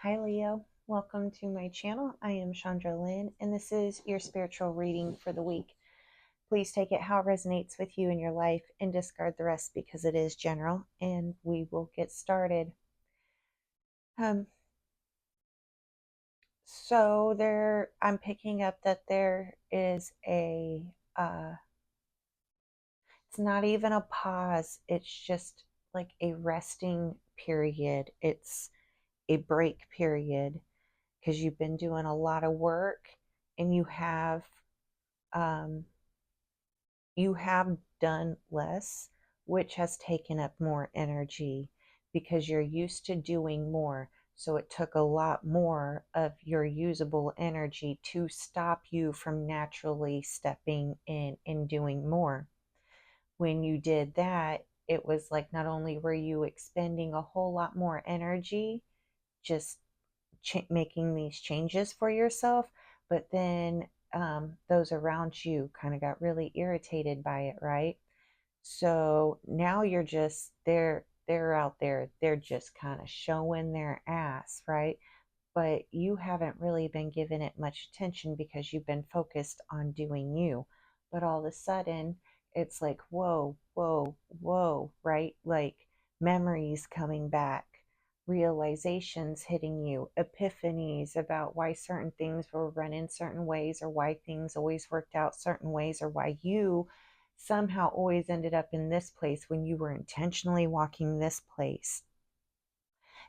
Hi Leo, welcome to my channel. I am Shandra Lynn and this is your spiritual reading for the week. Please take it how it resonates with you in your life and discard the rest because it is general, and we will get started. Um, I'm picking up that there is it's not even a pause. It's just like a resting period. It's a break period because you've been doing a lot of work and um, you have done less, which has taken up more energy because you're used to doing more. So it took a lot more of your usable energy to stop you from naturally stepping in and doing more. When you did that, it was like not only were you expending a whole lot more energy just making these changes for yourself, but then those around you kind of got really irritated by it, right? So now you're just they're out there, they're just kind of showing their ass, right? But you haven't really been giving it much attention because you've been focused on doing you. But all of a sudden, it's like, whoa, whoa, whoa, right? Like memories coming back, realizations hitting you, epiphanies about why certain things were run in certain ways, or why things always worked out certain ways, or why you somehow always ended up in this place when you were intentionally walking this place.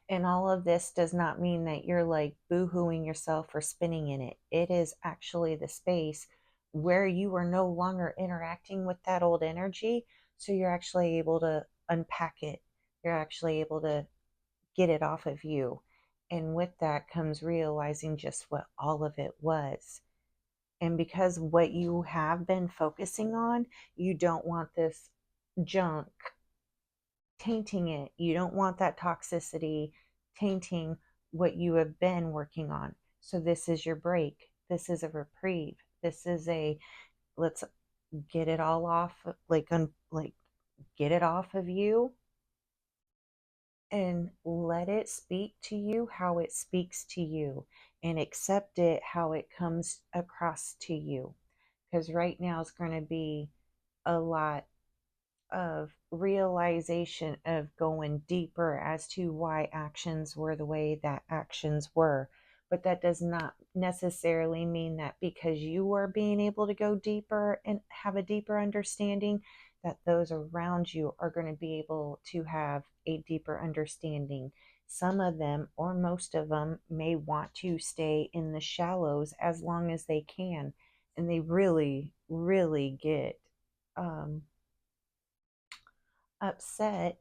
And all of this does not mean that you're like boo-hooing yourself for spinning in it. It is actually the space where you are no longer interacting with that old energy. So you're actually able to unpack it. You're actually able to get it off of you. And with that comes realizing just what all of it was. And because what you have been focusing on, you don't want this junk tainting it. You don't want that toxicity tainting what you have been working on. So this is your break. This is a reprieve. This is a let's get it all off, like get it off of you and let it speak to you how it speaks to you, and accept it how it comes across to you. Because right now is going to be a lot of realization of going deeper as to why actions were the way that actions were. But that does not necessarily mean that because you are being able to go deeper and have a deeper understanding, that those around you are going to be able to have a deeper understanding. Some of them, or most of them, may want to stay in the shallows as long as they can. And they really, really get um, upset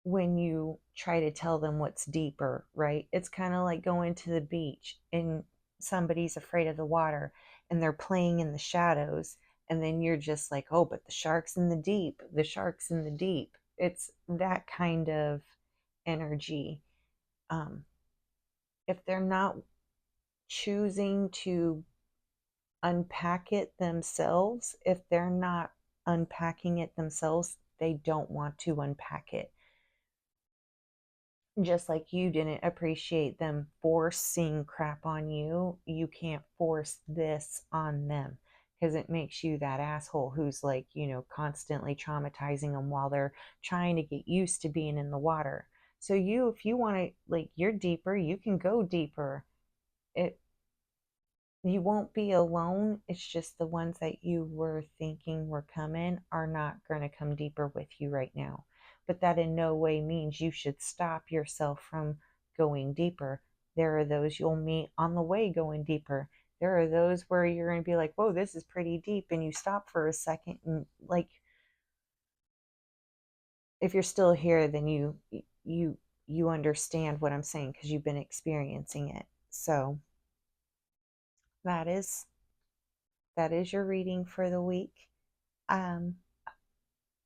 when you try to tell them what's deeper, right? It's kind of like going to the beach and somebody's afraid of the water and they're playing in the shadows. And then you're just like, oh, but the shark's in the deep, the shark's in the deep. It's that kind of energy. Um, if they're not choosing to unpack it themselves, if they're not unpacking it themselves, they don't want to unpack it. Just like you didn't appreciate them forcing crap on you, you can't force this on them because it makes you that asshole who's like, constantly traumatizing them while they're trying to get used to being in the water. So if you want to, like, you're deeper, you can go deeper. It You won't be alone. It's just the ones that you were thinking were coming are not going to come deeper with you right now. But that in no way means you should stop yourself from going deeper. There are those you'll meet on the way going deeper. There are those where you're going to be like, whoa, this is pretty deep. And you stop for a second and, like, if you're still here, then you understand what I'm saying because you've been experiencing it. So that is that is your reading for the week. Um,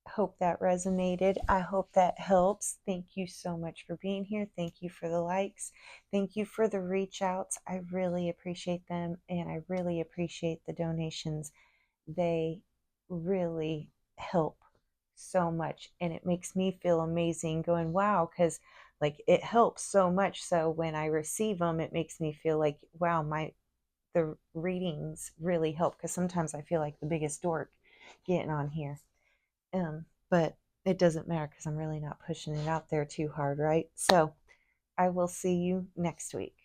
hope that resonated. I hope that helps. Thank you so much for being here. Thank you for the likes. Thank you for the reach outs. I really appreciate them, and I really appreciate the donations. They really help so much, and it makes me feel amazing going, wow, because Like, it helps so much so when I receive them, it makes me feel like, wow, the readings really help, because sometimes I feel like the biggest dork getting on here. But it doesn't matter because I'm really not pushing it out there too hard, right? So I will see you next week.